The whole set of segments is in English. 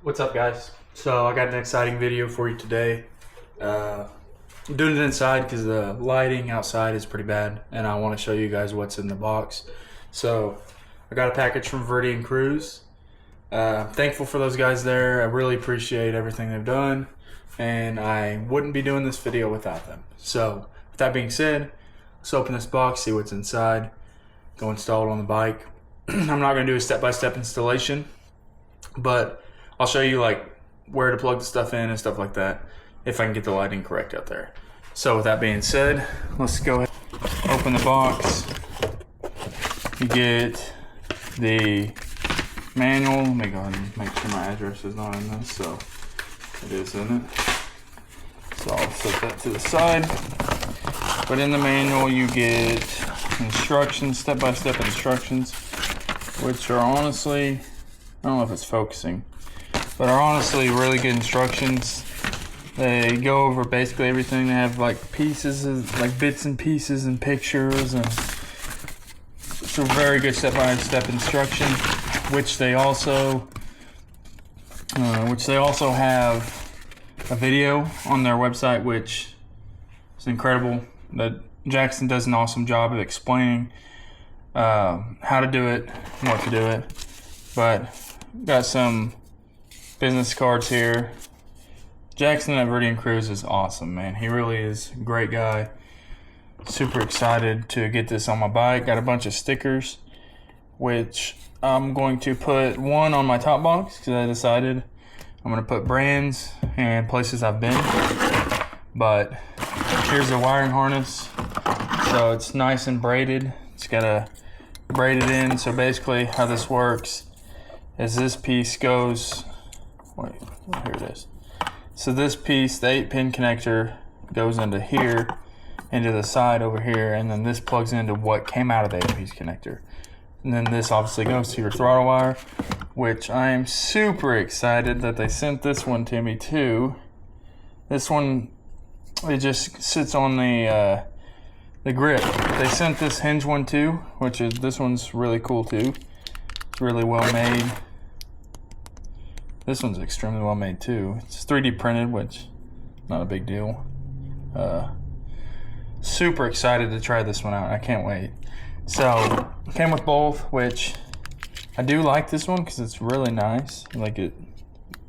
What's up, guys? So I got an exciting video for you today. I'm doing it inside because the lighting outside is pretty bad, and I want to show you guys what's in the box. So I got a package from Veridian Cruise. I'm thankful for those guys there. I really appreciate everything they've done, and I wouldn't be doing this video without them. So with that being said, let's open this box, see what's inside, go install it on the bike. I'm not going to do a step-by-step installation, but I'll show you like where to plug the stuff in and stuff like that if I can get the lighting correct out there. So with that being said, let's go ahead, open the box. You get the manual. Let me go ahead and make sure my address is not in this, so it is in it. So I'll set that to the side. But in the manual you get instructions, step-by-step instructions, which are honestly, I don't know if it's focusing, but are honestly really good instructions. They go over basically everything. They have like pieces, like bits and pieces and pictures, and it's a very good step-by-step instruction, which they also have a video on their website, which is incredible. Jackson does an awesome job of explaining how to do it, what to do it. But got some business cards here. Jackson at Veridian Cruise is awesome, man. He really is a great guy. Super excited to get this on my bike. Got a bunch of stickers, which I'm going to put one on my top box because I decided I'm going to put brands and places I've been. But here's the wiring harness. So it's nice and braided. It's got a braided in. So basically how this works is this piece goes, wait, here it is. So this piece, the 8-pin connector, goes into here, into the side over here, and then this plugs into what came out of the 8-piece connector. And then this obviously goes to your throttle wire, which I am super excited that they sent this one to me too. This one, it just sits on the grip. They sent this hinge one too, which is, this one's really cool too. It's really well made. This one's extremely well made too. It's 3D printed, which not a big deal. Super excited to try this one out. I can't wait. So came with both, which I do like this one because it's really nice. Like it,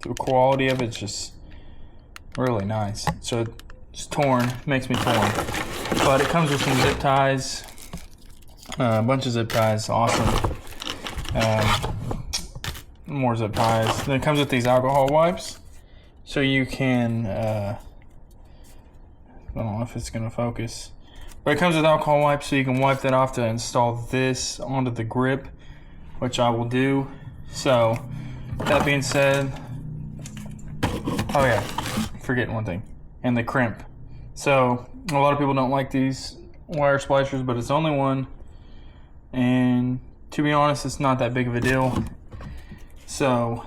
the quality of it's just really nice. So it's torn, makes me torn. But it comes with some zip ties, a bunch of zip ties, awesome. More zip ties. Then it comes with these alcohol wipes, so you can, I don't know if it's going to focus, but it comes with alcohol wipes, so you can wipe that off to install this onto the grip, which I will do. So, that being said, oh yeah, forgetting one thing, and the crimp. So, a lot of people don't like these wire splicers, but it's only one, and to be honest, it's not that big of a deal. So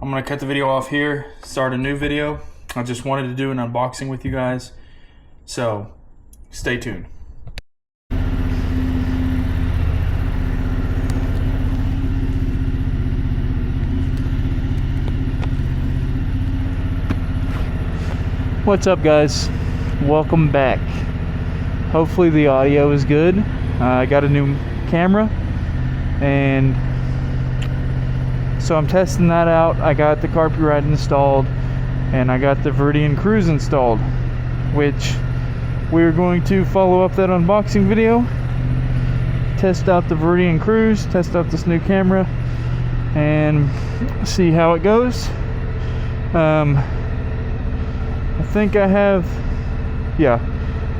I'm gonna cut the video off here, start a new video. I just wanted to do an unboxing with you guys, so stay tuned. What's up, guys? Welcome back. Hopefully the audio is good. I got a new camera, and so I'm testing that out. I got the carpet ride installed, and I got the Veridian Cruise installed, which we're going to follow up that unboxing video, test out the Veridian Cruise, test out this new camera, and see how it goes. I think I have, yeah,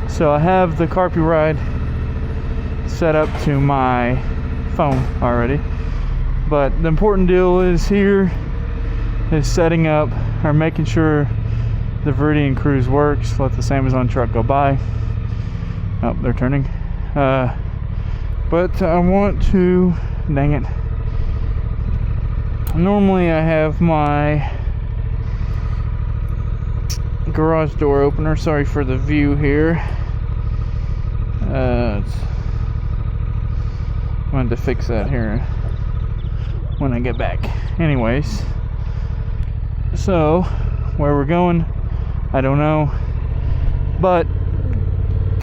so I have the carpet ride set up to my phone already. But the important deal is here is setting up or making sure the Veridian Cruise works. Let this Amazon truck go by. Oh, they're turning. But I want to, dang it. Normally I have my garage door opener. Sorry for the view here. I wanted to fix that here when I get back. Anyways, So where we're going, I don't know, but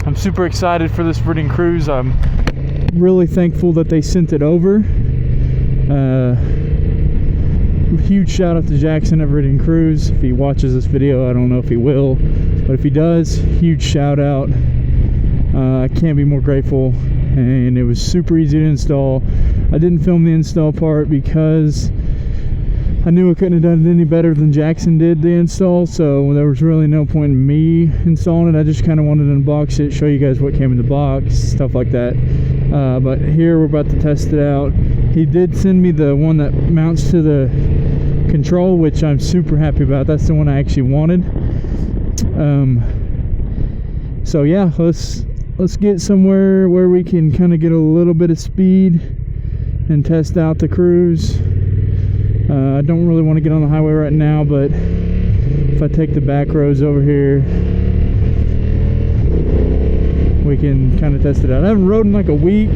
I'm super excited for this Veridian cruise. I'm really thankful that they sent it over. Huge shout out to Jackson at Veridian Cruise. If he watches this video, I don't know if he will, but if he does, huge shout out. I can't be more grateful, and it was super easy to install. I didn't film the install part because I knew I couldn't have done it any better than Jackson did the install, so there was really no point in me installing it. I just kind of wanted to unbox it, show you guys what came in the box, stuff like that. But here we're about to test it out. He did send me the one that mounts to the control, which I'm super happy about. That's the one I actually wanted. So yeah, let's get somewhere where we can kind of get a little bit of speed and test out the cruise. I don't really want to get on the highway right now, but if I take the back roads over here, we can kind of test it out. I haven't rode in like a week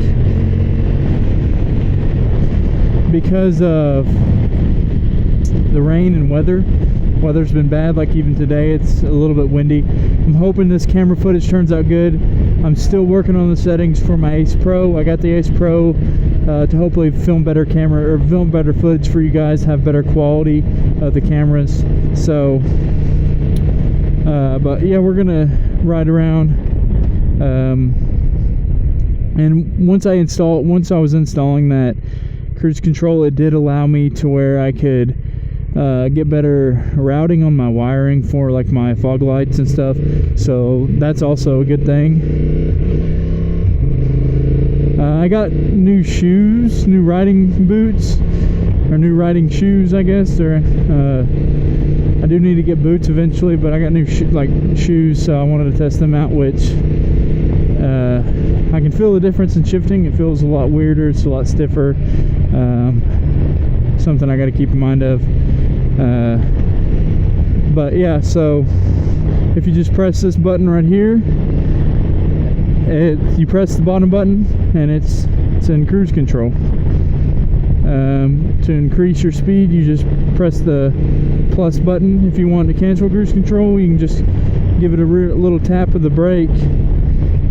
because of the rain and weather. Weather's been bad, like even today it's a little bit windy. I'm hoping this camera footage turns out good. I'm still working on the settings for my Ace Pro. I got the Ace Pro to hopefully film better camera, or film better footage for you guys, have better quality of the cameras. So but yeah, we're gonna ride around, and once I was installing that cruise control, it did allow me to where I could get better routing on my wiring for like my fog lights and stuff, so that's also a good thing. I got new shoes, new riding boots, or new riding shoes, I guess. I do need to get boots eventually, but I got new shoes, so I wanted to test them out, which I can feel the difference in shifting. It feels a lot weirder, it's a lot stiffer. Something I got to keep in mind of. But yeah, so if you just press this button right here, you press the bottom button and it's in cruise control. To increase your speed, you just press the plus button. If you want to cancel cruise control, you can just give it a little tap of the brake.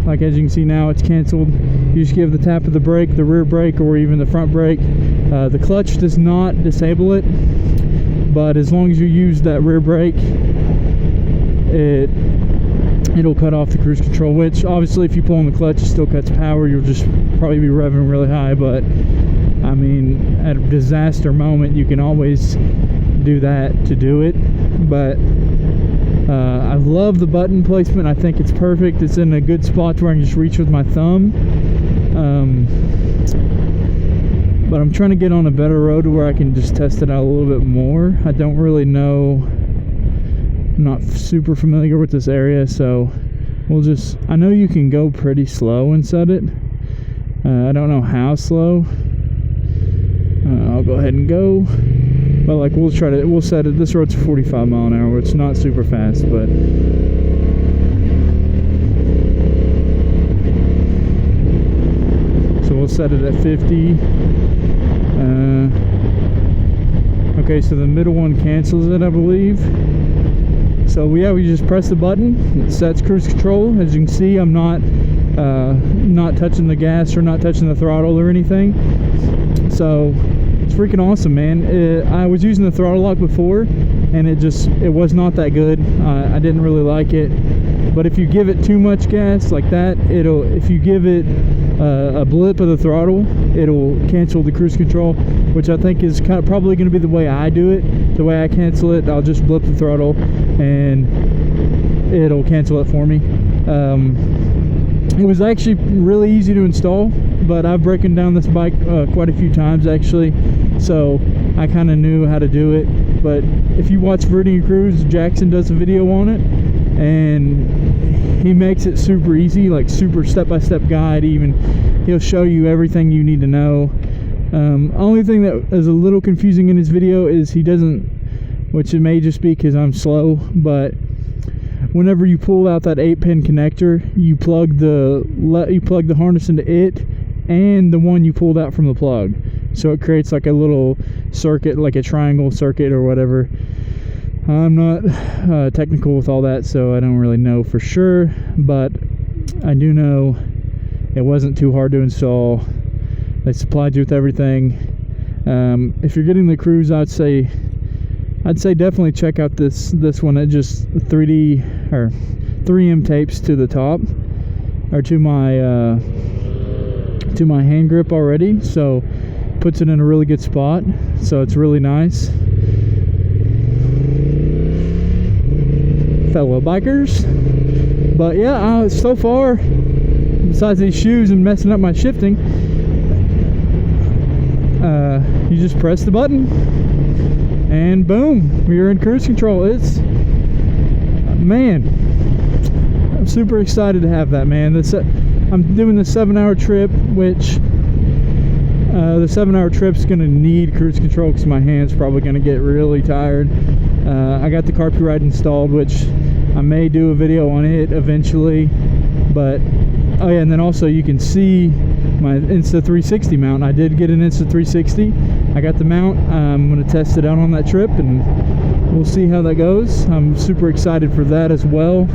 Like as you can see now, it's canceled. You just give the tap of the brake, the rear brake, or even the front brake. The clutch does not disable it, but as long as you use that rear brake, it'll cut off the cruise control, which obviously if you pull on the clutch it still cuts power. You'll just probably be revving really high, but I mean, at a disaster moment you can always do that to do it. But I love the button placement. I think it's perfect. It's in a good spot to where I can just reach with my thumb. But I'm trying to get on a better road to where I can just test it out a little bit more. I don't really know, I'm not super familiar with this area, so I know you can go pretty slow and set it. I don't know how slow. I'll go ahead and go, but like we'll set it. This road's 45 mile an hour. It's not super fast, but so we'll set it at 50. Okay, so the middle one cancels it, I believe. So yeah, we just press the button, it sets cruise control. As you can see, I'm not touching the gas or not touching the throttle or anything. So it's freaking awesome, man. I was using the throttle lock before, and it was not that good. I didn't really like it. But if you give it too much gas like that, if you give it a blip of the throttle, it'll cancel the cruise control, which I think is probably going to be the way I do it. The way I cancel it, I'll just blip the throttle and it'll cancel it for me. It was actually really easy to install, but I've broken down this bike quite a few times actually, so I kind of knew how to do it. But if you watch Veridian Cruise, Jackson does a video on it, and he makes it super easy, like super step-by-step guide. Even he'll show you everything you need to know. Only thing that is a little confusing in his video is he doesn't, which it may just be because I'm slow, but whenever you pull out that 8-pin connector, you plug the harness into it and the one you pulled out from the plug, so it creates like a little circuit, like a triangle circuit or whatever. I'm not technical with all that, so I don't really know for sure, but I do know it wasn't too hard to install. They supplied you with everything. If you're getting the Cruise, I'd say definitely check out this one. It just 3D or 3M tapes to the top, or to my hand grip already, so puts it in a really good spot, so it's really nice. Fellow bikers. But yeah, so far, besides these shoes and messing up my shifting, you just press the button and boom, you're in cruise control. It's, man, I'm super excited to have that, man. I'm doing the 7-hour trip, which the 7-hour trip's gonna need cruise control because my hand's probably gonna get really tired. I got the carpet ride installed, which I may do a video on it eventually. But oh yeah, and then also you can see my Insta360 mount. I did get an Insta360. I got the mount. I'm gonna test it out on that trip and we'll see how that goes. I'm super excited for that as well.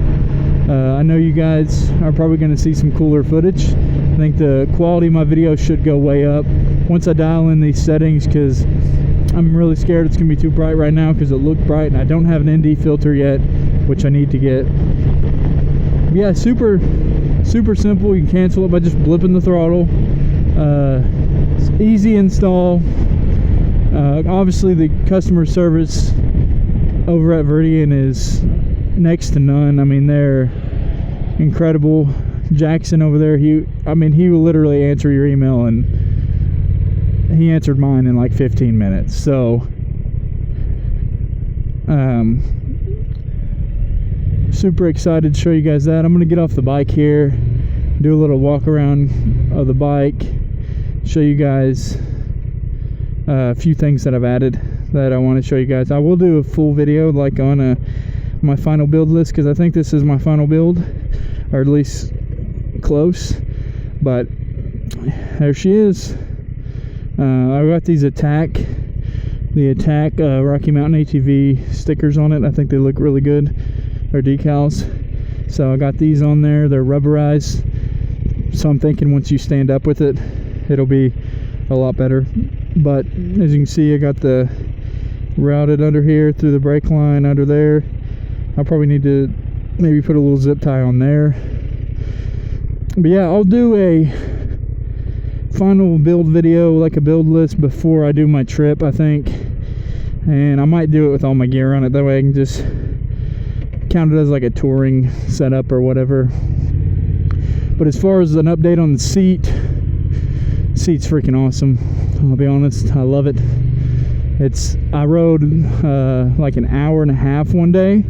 I know you guys are probably going to see some cooler footage. I think the quality of my video should go way up once I dial in these settings, because I'm really scared it's going to be too bright right now because it looked bright, and I don't have an ND filter yet, which I need to get. But yeah, super simple. You can cancel it by just blipping the throttle. It's easy install. Obviously the customer service over at Veridian is next to none. I mean, they're incredible. Jackson over there, he will literally answer your email, and he answered mine in like 15 minutes. So super excited to show you guys that. I'm gonna get off the bike here, do a little walk around of the bike, show you guys a few things that I've added that I want to show you guys. I will do a full video like on my final build list, because I think this is my final build, or at least close. But there she is. I got these Attack Rocky Mountain ATV stickers on it. I think they look really good. They're decals, so I got these on there. They're rubberized, so I'm thinking once you stand up with it, it'll be a lot better. But as you can see, I got the routed under here through the brake line under there. I'll probably need to maybe put a little zip tie on there. But yeah, I'll do a final build video, like a build list, before I do my trip, I think. And I might do it with all my gear on it. That way I can just count it as like a touring setup or whatever. But as far as an update on the seat's freaking awesome. I'll be honest, I love it. I rode like an hour and a half one day,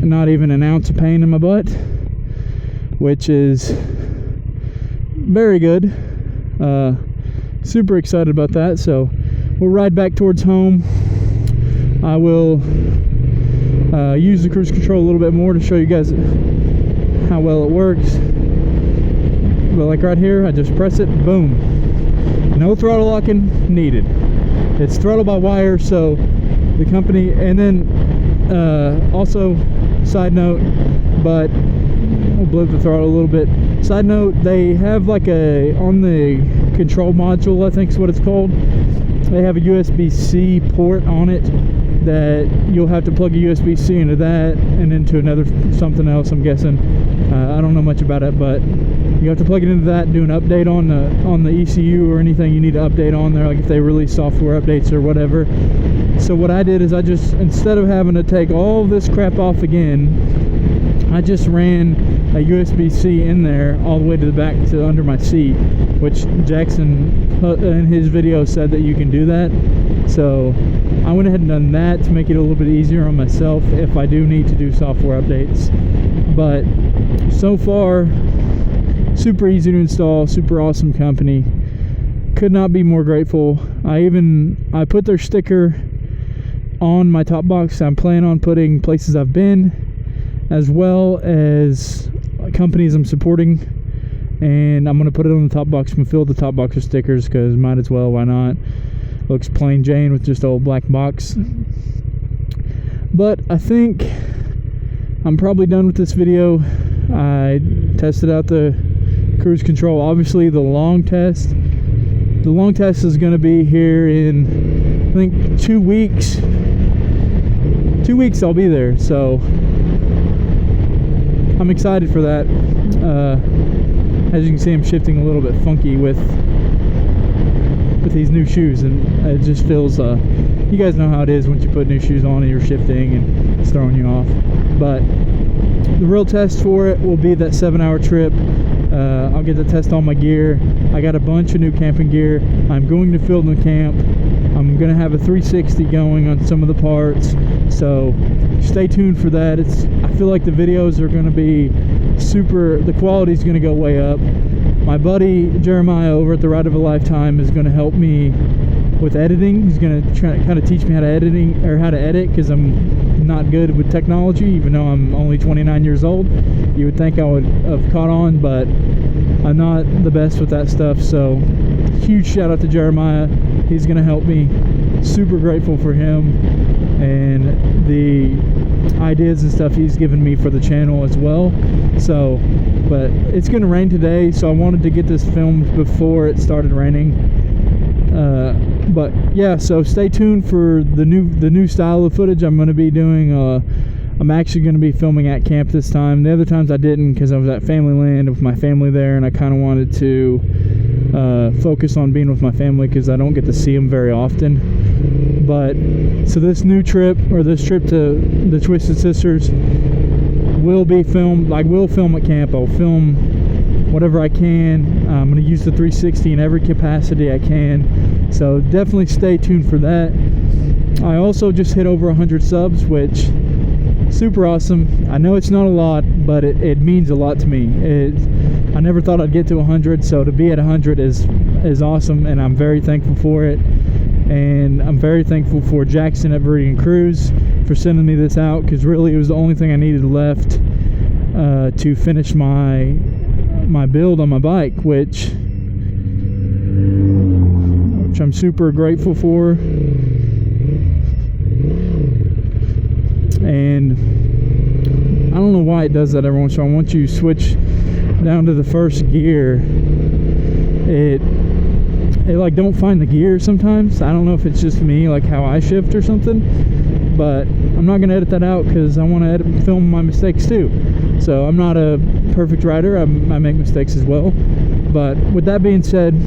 not even an ounce of pain in my butt, which is very good. Super excited about that. So we'll ride back towards home. I will use the cruise control a little bit more to show you guys how well it works. But like right here, I just press it, boom, no throttle locking needed. It's throttle by wire, so the company, and then also side note, but we'll blow the throttle a little bit. Side note, they have like on the control module, I think is what it's called, they have a USB-C port on it that you'll have to plug a USB-C into that and into another something else, I'm guessing. I don't know much about it, but you have to plug it into that and do an update on the ECU or anything you need to update on there, like if they release software updates or whatever. So what I did is I just, instead of having to take all this crap off again, I just ran a USB-C in there all the way to the back to under my seat, which Jackson in his video said that you can do that. So I went ahead and done that to make it a little bit easier on myself if I do need to do software updates. But so far, super easy to install, super awesome company. Could not be more grateful. I put their sticker on my top box. I'm planning on putting places I've been, as well as companies I'm supporting, and I'm gonna put it on the top box. I'm gonna fill the top box with stickers because might as well, why not? Looks plain Jane with just an old black box. But I think I'm probably done with this video. I tested out the cruise control. Obviously the long test is going to be here in, I think, 2 weeks. 2 weeks I'll be there, so I'm excited for that. As you can see, I'm shifting a little bit funky with these new shoes, and it just feels, you guys know how it is once you put new shoes on and you're shifting and it's throwing you off. But the real test for it will be that 7-hour trip. I'll get to test all my gear. I got a bunch of new camping gear. I'm going to field in the camp. I'm going to have a 360 going on some of the parts, so stay tuned for that. I feel like the videos are going to be super, the quality is going to go way up. My buddy Jeremiah over at the Ride of a Lifetime is going to help me with editing. He's going to try to kind of teach me how to edit, because I'm not good with technology, even though I'm only 29 years old. You would think I would have caught on, but I'm not the best with that stuff. So huge shout out to Jeremiah. He's going to help me. Super grateful for him and the ideas and stuff he's given me for the channel as well. So, but it's going to rain today, so I wanted to get this filmed before it started raining. But yeah, so stay tuned for the new style of footage I'm going to be doing. I'm actually going to be filming at camp this time. The other times I didn't, because I was at family land with my family there, and I kind of wanted to focus on being with my family because I don't get to see them very often. But so this new trip, or this trip to the Twisted Sisters, will be filmed. I will film at camp. I'll film whatever I can. I'm going to use the 360 in every capacity I can, so definitely stay tuned for that. I also just hit over 100 subs, which super awesome. I know it's not a lot, but it means a lot to me. I never thought I'd get to 100, so to be at 100 is awesome, and I'm very thankful for it. And I'm very thankful for Jackson at Veridian Cruise for sending me this out, because really it was the only thing I needed left to finish my build on my bike, which I'm super grateful for. And I don't know why it does that every once in a while. Once you switch down to the first gear, it like don't find the gear sometimes. I don't know if it's just me, like how I shift or something, but I'm not going to edit that out because I want to film my mistakes too. So I'm not a perfect rider. I make mistakes as well. But with that being said,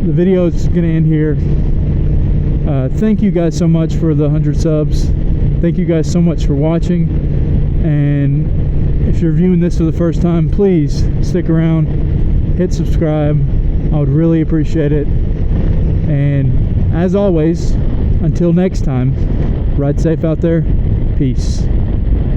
the video is going to end here. Thank you guys so much for the 100 subs. Thank you guys so much for watching. And if you're viewing this for the first time, please stick around, hit subscribe. I would really appreciate it. And as always, until next time, ride safe out there. Peace.